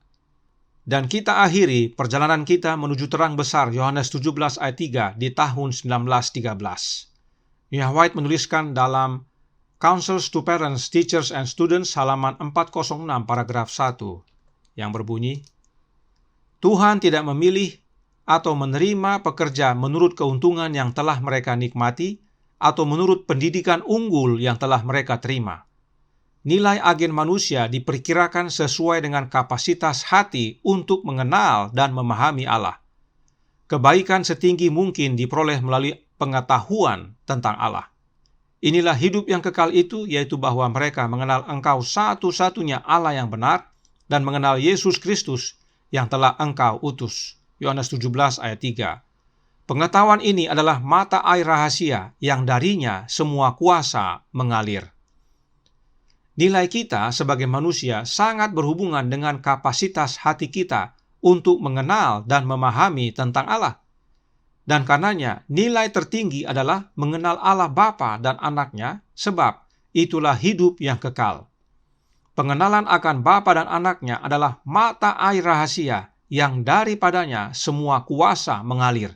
S1: Dan kita akhiri perjalanan kita menuju terang besar Yohanes 17 ayat 3 di tahun 1913. Nia White menuliskan dalam Counsels to Parents, Teachers and Students halaman 406 paragraf 1 yang berbunyi, "Tuhan tidak memilih atau menerima pekerja menurut keuntungan yang telah mereka nikmati atau menurut pendidikan unggul yang telah mereka terima. Nilai agen manusia diperkirakan sesuai dengan kapasitas hati untuk mengenal dan memahami Allah. Kebaikan setinggi mungkin diperoleh melalui pengetahuan tentang Allah. Inilah hidup yang kekal itu, yaitu bahwa mereka mengenal Engkau satu-satunya Allah yang benar dan mengenal Yesus Kristus yang telah Engkau utus." Yohanes 17 ayat 3. Pengetahuan ini adalah mata air rahasia yang darinya semua kuasa mengalir. Nilai kita sebagai manusia sangat berhubungan dengan kapasitas hati kita untuk mengenal dan memahami tentang Allah. Dan karenanya nilai tertinggi adalah mengenal Allah Bapa dan anaknya, sebab itulah hidup yang kekal. Pengenalan akan Bapa dan anaknya adalah mata air rahasia yang daripadanya semua kuasa mengalir.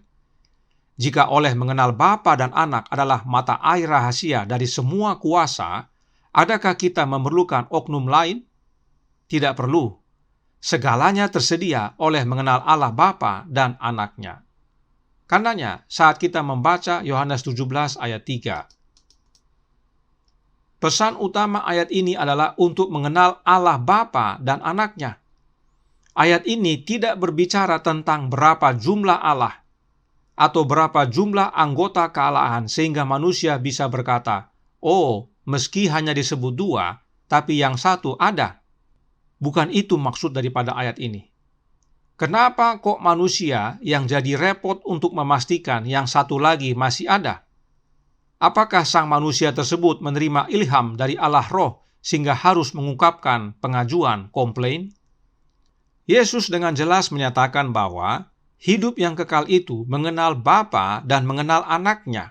S1: Jika oleh mengenal Bapa dan anak adalah mata air rahasia dari semua kuasa, adakah kita memerlukan oknum lain? Tidak perlu. Segalanya tersedia oleh mengenal Allah Bapa dan anaknya. Karenanya, saat kita membaca Yohanes 17 ayat 3, pesan utama ayat ini adalah untuk mengenal Allah Bapa dan anaknya. Ayat ini tidak berbicara tentang berapa jumlah Allah atau berapa jumlah anggota kealahan sehingga manusia bisa berkata, "Oh, meski hanya disebut dua, tapi yang satu ada." Bukan itu maksud daripada ayat ini. Kenapa kok manusia yang jadi repot untuk memastikan yang satu lagi masih ada? Apakah sang manusia tersebut menerima ilham dari Allah Roh sehingga harus mengungkapkan pengajuan komplain? Yesus dengan jelas menyatakan bahwa hidup yang kekal itu mengenal Bapa dan mengenal anaknya.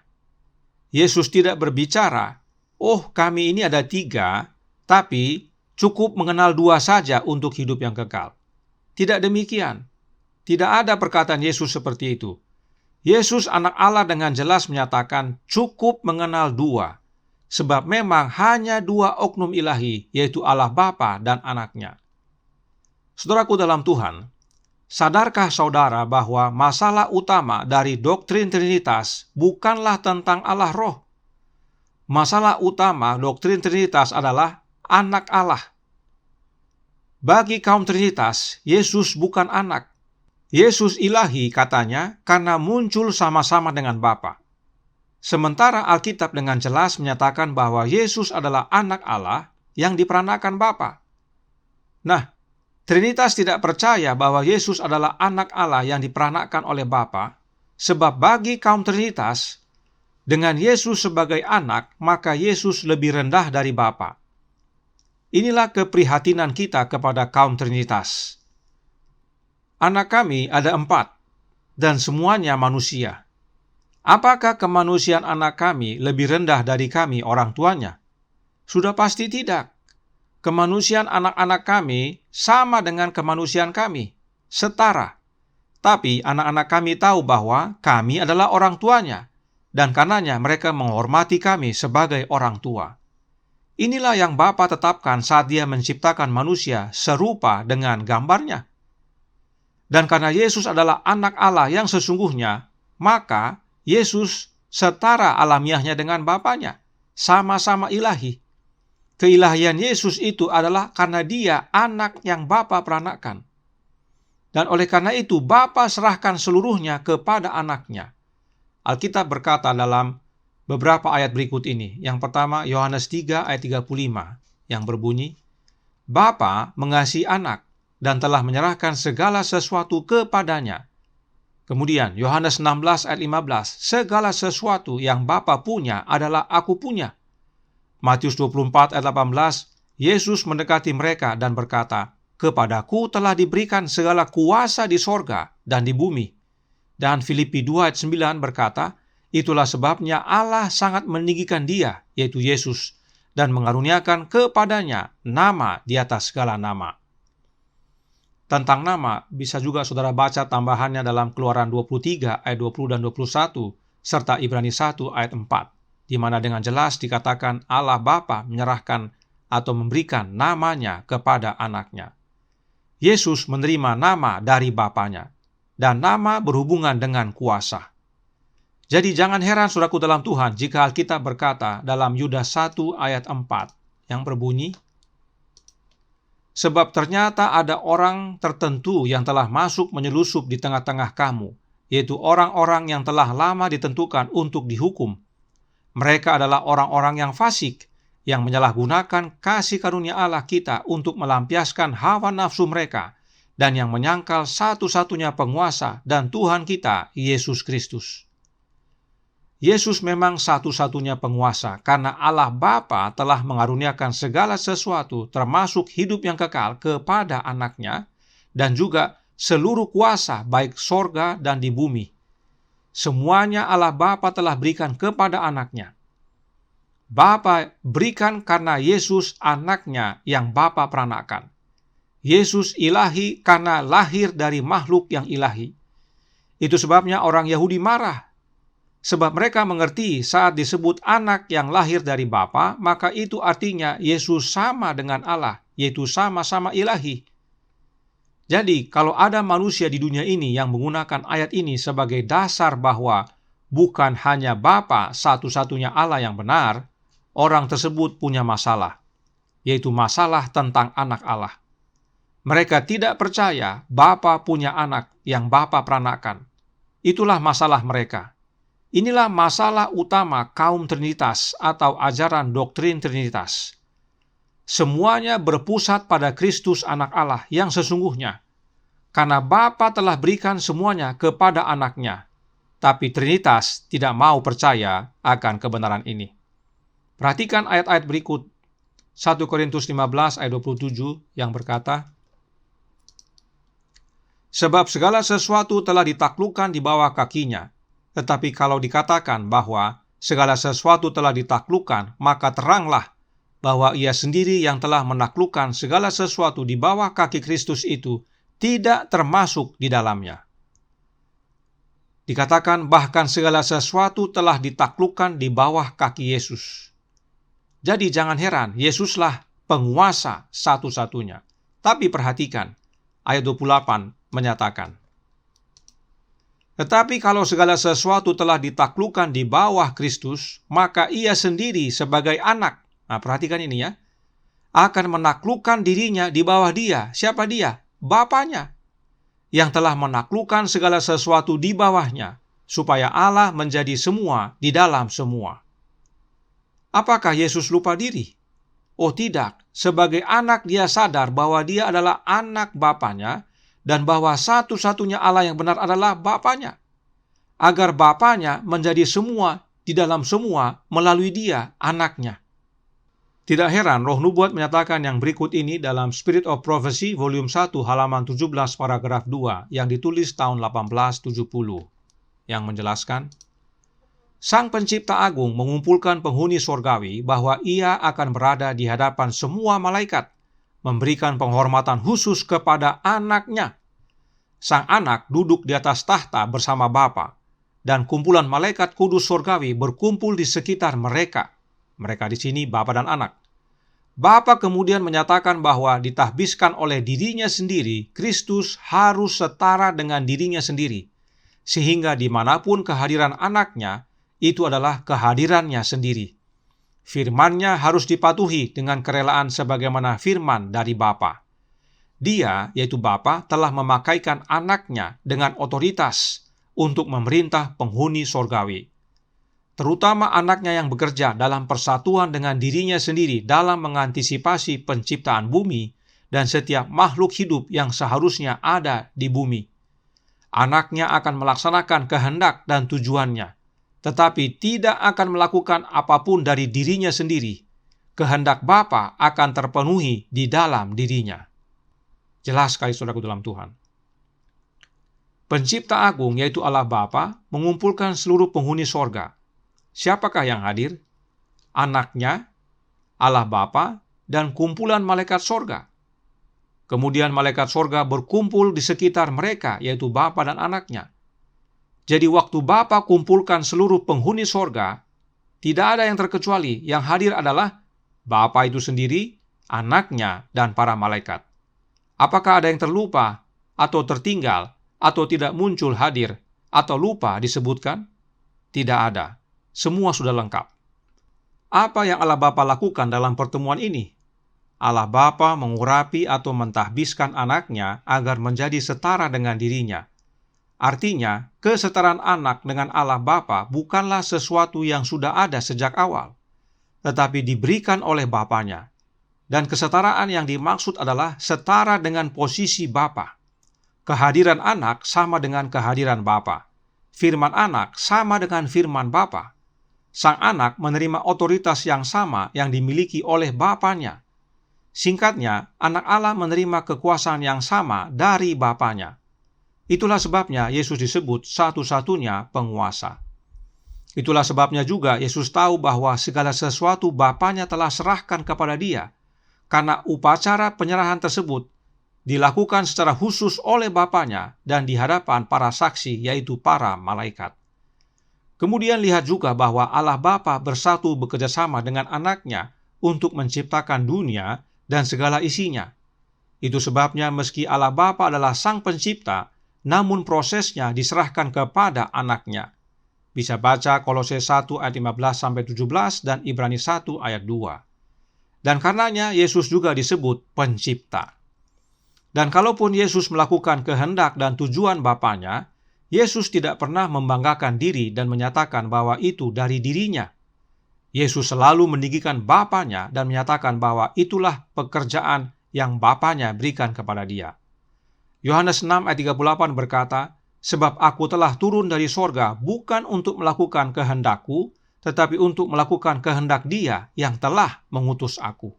S1: Yesus tidak berbicara, "Oh, kami ini ada 3, tapi cukup mengenal 2 saja untuk hidup yang kekal." Tidak demikian. Tidak ada perkataan Yesus seperti itu. Yesus anak Allah dengan jelas menyatakan cukup mengenal 2, sebab memang hanya 2 oknum ilahi, yaitu Allah Bapa dan anaknya. Saudaraku dalam Tuhan, sadarkah saudara bahwa masalah utama dari doktrin Trinitas bukanlah tentang Allah Roh? Masalah utama doktrin Trinitas adalah anak Allah. Bagi kaum Trinitas, Yesus bukan anak. Yesus ilahi katanya karena muncul sama-sama dengan Bapa. Sementara Alkitab dengan jelas menyatakan bahwa Yesus adalah anak Allah yang diperanakan Bapa. Nah, Trinitas tidak percaya bahwa Yesus adalah anak Allah yang diperanakan oleh Bapa, sebab bagi kaum Trinitas, dengan Yesus sebagai anak, maka Yesus lebih rendah dari Bapa. Inilah keprihatinan kita kepada kaum Trinitas. Anak kami ada 4, dan semuanya manusia. Apakah kemanusiaan anak kami lebih rendah dari kami orang tuanya? Sudah pasti tidak. Kemanusiaan anak-anak kami sama dengan kemanusiaan kami, setara. Tapi anak-anak kami tahu bahwa kami adalah orang tuanya, dan karenanya mereka menghormati kami sebagai orang tua. Inilah yang Bapa tetapkan saat Dia menciptakan manusia serupa dengan gambarnya. Dan karena Yesus adalah anak Allah yang sesungguhnya, maka Yesus setara alamiahnya dengan Bapanya, sama-sama ilahi. Keilahian Yesus itu adalah karena Dia anak yang Bapa peranakan. Dan oleh karena itu Bapa serahkan seluruhnya kepada anaknya. Alkitab berkata dalam beberapa ayat berikut ini. Yang pertama, Yohanes 3 ayat 35 yang berbunyi, Bapa mengasihi anak dan telah menyerahkan segala sesuatu kepadanya. Kemudian Yohanes 16 ayat 15, segala sesuatu yang Bapa punya adalah aku punya. Matius 24 ayat 18, Yesus mendekati mereka dan berkata, Kepadaku telah diberikan segala kuasa di sorga dan di bumi. Dan Filipi 2 ayat 9 berkata, Itulah sebabnya Allah sangat meninggikan Dia, yaitu Yesus, dan mengaruniakan kepadanya nama di atas segala nama. Tentang nama, bisa juga saudara baca tambahannya dalam Keluaran 23 ayat 20 dan 21, serta Ibrani 1 ayat 4. Di mana dengan jelas dikatakan Allah Bapa menyerahkan atau memberikan namanya kepada anaknya. Yesus menerima nama dari Bapanya, dan nama berhubungan dengan kuasa. Jadi jangan heran saudaraku dalam Tuhan jika Alkitab berkata dalam Yudas 1 ayat 4 yang berbunyi, Sebab ternyata ada orang tertentu yang telah masuk menyelusup di tengah-tengah kamu, yaitu orang-orang yang telah lama ditentukan untuk dihukum. Mereka adalah orang-orang yang fasik, yang menyalahgunakan kasih karunia Allah kita untuk melampiaskan hawa nafsu mereka, dan yang menyangkal satu-satunya penguasa dan Tuhan kita, Yesus Kristus. Yesus memang satu-satunya penguasa, karena Allah Bapa telah mengaruniakan segala sesuatu, termasuk hidup yang kekal, kepada anaknya, dan juga seluruh kuasa baik sorga dan di bumi. Semuanya Allah Bapa telah berikan kepada anaknya. Bapa berikan karena Yesus anaknya yang Bapa peranakan. Yesus ilahi karena lahir dari makhluk yang ilahi. Itu sebabnya orang Yahudi marah. Sebab mereka mengerti saat disebut anak yang lahir dari Bapa, maka itu artinya Yesus sama dengan Allah, yaitu sama-sama ilahi. Jadi, kalau ada manusia di dunia ini yang menggunakan ayat ini sebagai dasar bahwa bukan hanya Bapa satu-satunya Allah yang benar, orang tersebut punya masalah, yaitu masalah tentang anak Allah. Mereka tidak percaya Bapa punya anak yang Bapa peranakan. Itulah masalah mereka. Inilah masalah utama kaum Trinitas atau ajaran doktrin Trinitas. Semuanya berpusat pada Kristus anak Allah yang sesungguhnya, karena Bapa telah berikan semuanya kepada anaknya. Tapi Trinitas tidak mau percaya akan kebenaran ini. Perhatikan ayat-ayat berikut. 1 Korintus 15 ayat 27 yang berkata, Sebab segala sesuatu telah ditaklukkan di bawah kakinya. Tetapi kalau dikatakan bahwa segala sesuatu telah ditaklukkan, maka teranglah bahwa Ia sendiri yang telah menaklukkan segala sesuatu di bawah kaki Kristus itu tidak termasuk di dalamnya. Dikatakan bahkan segala sesuatu telah ditaklukkan di bawah kaki Yesus. Jadi jangan heran, Yesuslah penguasa satu-satunya. Tapi perhatikan, ayat 28 menyatakan, Tetapi kalau segala sesuatu telah ditaklukkan di bawah Kristus, maka ia sendiri sebagai anak, nah perhatikan ini ya, akan menaklukkan dirinya di bawah dia. Siapa dia? Bapaknya, yang telah menaklukkan segala sesuatu di bawahnya, supaya Allah menjadi semua di dalam semua. Apakah Yesus lupa diri? Oh tidak, sebagai anak dia sadar bahwa dia adalah anak Bapaknya, dan bahwa satu-satunya Allah yang benar adalah Bapaknya, agar Bapaknya menjadi semua di dalam semua melalui dia, anaknya. Tidak heran Roh Nubuat menyatakan yang berikut ini dalam Spirit of Prophecy volume 1 halaman 17 paragraf 2 yang ditulis tahun 1870, yang menjelaskan, Sang Pencipta Agung mengumpulkan penghuni sorgawi bahwa ia akan berada di hadapan semua malaikat, memberikan penghormatan khusus kepada anaknya. Sang anak duduk di atas tahta bersama Bapa, dan kumpulan malaikat kudus sorgawi berkumpul di sekitar mereka. Mereka di sini Bapa dan anak. Bapa kemudian menyatakan bahwa ditahbiskan oleh dirinya sendiri, Kristus harus setara dengan dirinya sendiri, sehingga dimanapun kehadiran anaknya, itu adalah kehadirannya sendiri. Firman-Nya harus dipatuhi dengan kerelaan sebagaimana firman dari Bapa. Dia, yaitu Bapa, telah memakaikan anaknya dengan otoritas untuk memerintah penghuni sorgawi, terutama anaknya yang bekerja dalam persatuan dengan dirinya sendiri dalam mengantisipasi penciptaan bumi dan setiap makhluk hidup yang seharusnya ada di bumi. Anaknya akan melaksanakan kehendak dan tujuannya, tetapi tidak akan melakukan apapun dari dirinya sendiri. Kehendak Bapa akan terpenuhi di dalam dirinya. Jelas sekali saudaraku dalam Tuhan. Pencipta Agung, yaitu Allah Bapa, mengumpulkan seluruh penghuni sorga. Siapakah yang hadir? Anaknya, Allah Bapa, dan kumpulan malaikat sorga. Kemudian malaikat sorga berkumpul di sekitar mereka, yaitu Bapa dan anaknya. Jadi waktu Bapa kumpulkan seluruh penghuni sorga, tidak ada yang terkecuali. Yang hadir adalah Bapa itu sendiri, anaknya, dan para malaikat. Apakah ada yang terlupa, atau tertinggal, atau tidak muncul hadir, atau lupa disebutkan? Tidak ada. Semua sudah lengkap. Apa yang Allah Bapa lakukan dalam pertemuan ini? Allah Bapa mengurapi atau mentahbiskan anaknya agar menjadi setara dengan dirinya. Artinya, kesetaraan anak dengan Allah Bapa bukanlah sesuatu yang sudah ada sejak awal, tetapi diberikan oleh Bapanya. Dan kesetaraan yang dimaksud adalah setara dengan posisi Bapa. Kehadiran anak sama dengan kehadiran Bapa. Firman anak sama dengan firman Bapa. Sang anak menerima otoritas yang sama yang dimiliki oleh Bapanya. Singkatnya, anak Allah menerima kekuasaan yang sama dari Bapanya. Itulah sebabnya Yesus disebut satu-satunya penguasa. Itulah sebabnya juga Yesus tahu bahwa segala sesuatu Bapanya telah serahkan kepada Dia, karena upacara penyerahan tersebut dilakukan secara khusus oleh Bapanya dan di hadapan para saksi, yaitu para malaikat. Kemudian lihat juga bahwa Allah Bapa bersatu bekerjasama dengan anaknya untuk menciptakan dunia dan segala isinya. Itu sebabnya meski Allah Bapa adalah sang pencipta, namun prosesnya diserahkan kepada anaknya. Bisa baca Kolose 1 ayat 15-17 dan Ibrani 1 ayat 2. Dan karenanya Yesus juga disebut pencipta. Dan kalaupun Yesus melakukan kehendak dan tujuan Bapanya, Yesus tidak pernah membanggakan diri dan menyatakan bahwa itu dari dirinya. Yesus selalu meninggikan Bapanya dan menyatakan bahwa itulah pekerjaan yang Bapanya berikan kepada Dia. Yohanes 6 ayat 38 berkata, "Sebab aku telah turun dari sorga bukan untuk melakukan kehendakku, tetapi untuk melakukan kehendak Dia yang telah mengutus aku."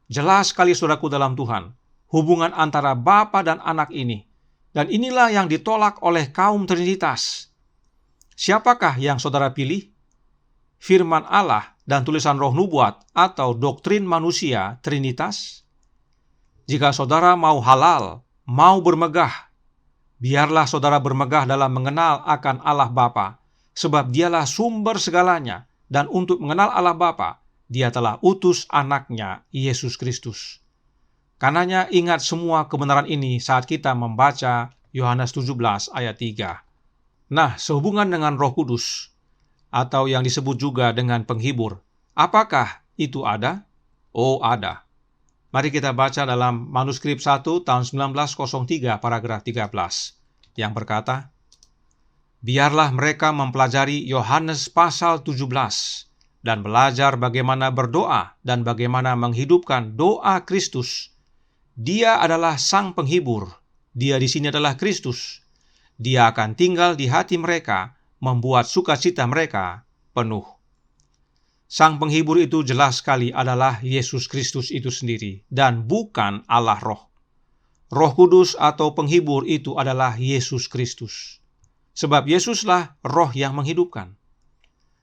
S1: Jelas sekali saudaraku dalam Tuhan, hubungan antara Bapa dan anak ini. Dan inilah yang ditolak oleh kaum Trinitas. Siapakah yang saudara pilih? Firman Allah dan tulisan Roh Nubuat atau doktrin manusia Trinitas? Jika saudara mau halal, mau bermegah, biarlah saudara bermegah dalam mengenal akan Allah Bapa, sebab Dialah sumber segalanya, dan untuk mengenal Allah Bapa, Dia telah utus anaknya, Yesus Kristus. Karenanya ingat semua kebenaran ini saat kita membaca Yohanes 17 ayat 3. Nah, sehubungan dengan Roh Kudus, atau yang disebut juga dengan penghibur, apakah itu ada? Oh, ada. Mari kita baca dalam manuskrip 1 tahun 1903 paragraf 13 yang berkata, biarlah mereka mempelajari Yohanes pasal 17 dan belajar bagaimana berdoa dan bagaimana menghidupkan doa Kristus. Dia adalah Sang Penghibur. Dia di sini adalah Kristus. Dia akan tinggal di hati mereka, membuat sukacita mereka penuh. Sang Penghibur itu jelas sekali adalah Yesus Kristus itu sendiri, dan bukan Allah Roh. Roh Kudus atau Penghibur itu adalah Yesus Kristus. Sebab Yesuslah Roh yang menghidupkan.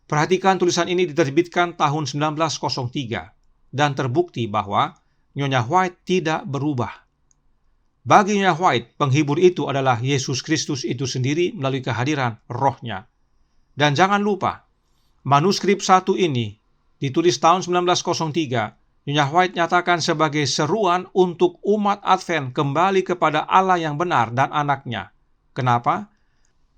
S1: Perhatikan tulisan ini diterbitkan tahun 1903, dan terbukti bahwa Nyonya White tidak berubah. Bagi Nyonya White, Penghibur itu adalah Yesus Kristus itu sendiri melalui kehadiran Roh-Nya. Dan jangan lupa, manuskrip 1 ini ditulis tahun 1903, Nyonya White nyatakan sebagai seruan untuk umat Advent kembali kepada Allah yang benar dan anaknya. Kenapa?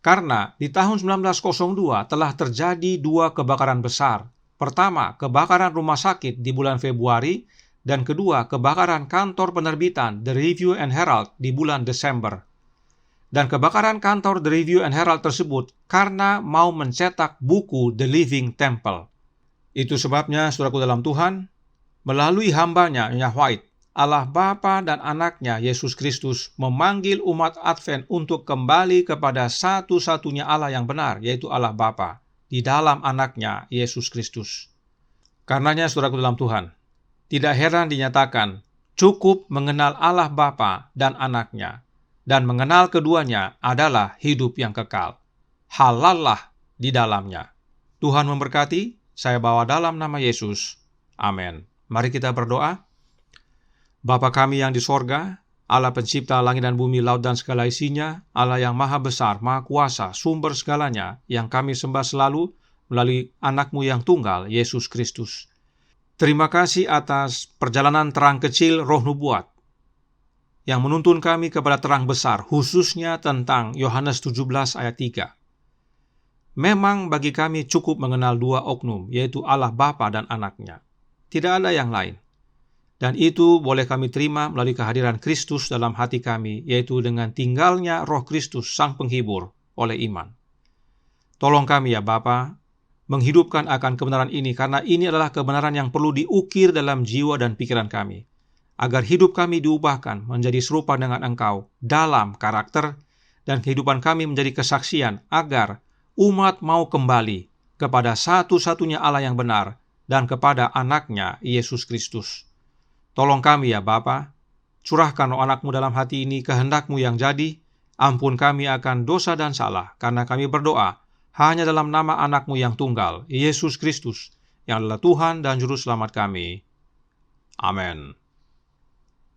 S1: Karena di tahun 1902 telah terjadi 2 kebakaran besar. Pertama, kebakaran rumah sakit di bulan Februari, dan kedua, kebakaran kantor penerbitan The Review and Herald di bulan Desember. Dan kebakaran kantor The Review and Herald tersebut karena mau mencetak buku The Living Temple. Itu sebabnya, saudaraku dalam Tuhan, melalui hambanya Nyonya White, Allah Bapa dan anaknya Yesus Kristus memanggil umat Advent untuk kembali kepada satu-satunya Allah yang benar, yaitu Allah Bapa, di dalam anaknya Yesus Kristus. Karenanya, saudaraku dalam Tuhan, tidak heran dinyatakan cukup mengenal Allah Bapa dan anaknya, dan mengenal keduanya adalah hidup yang kekal. Halallah di dalamnya. Tuhan memberkati. Saya bawa dalam nama Yesus. Amin. Mari kita berdoa. Bapa kami yang di sorga, Allah pencipta langit dan bumi, laut dan segala isinya, Allah yang maha besar, maha kuasa, sumber segalanya, yang kami sembah selalu melalui anak-Mu yang tunggal, Yesus Kristus. Terima kasih atas perjalanan terang kecil roh nubuat, yang menuntun kami kepada terang besar, khususnya tentang Yohanes 17 ayat 3. Memang bagi kami cukup mengenal 2 oknum, yaitu Allah Bapa dan anaknya. Tidak ada yang lain. Dan itu boleh kami terima melalui kehadiran Kristus dalam hati kami, yaitu dengan tinggalnya Roh Kristus Sang Penghibur oleh iman. Tolong kami ya Bapa, menghidupkan akan kebenaran ini, karena ini adalah kebenaran yang perlu diukir dalam jiwa dan pikiran kami, agar hidup kami diubahkan menjadi serupa dengan Engkau dalam karakter, dan kehidupan kami menjadi kesaksian agar umat mau kembali kepada satu-satunya Allah yang benar dan kepada anaknya Yesus Kristus. Tolong kami ya Bapa, curahkan roh anak-Mu dalam hati ini, kehendak-Mu yang jadi, ampun kami akan dosa dan salah, karena kami berdoa hanya dalam nama anak-Mu yang tunggal, Yesus Kristus, yang adalah Tuhan dan Juru Selamat kami. Amin.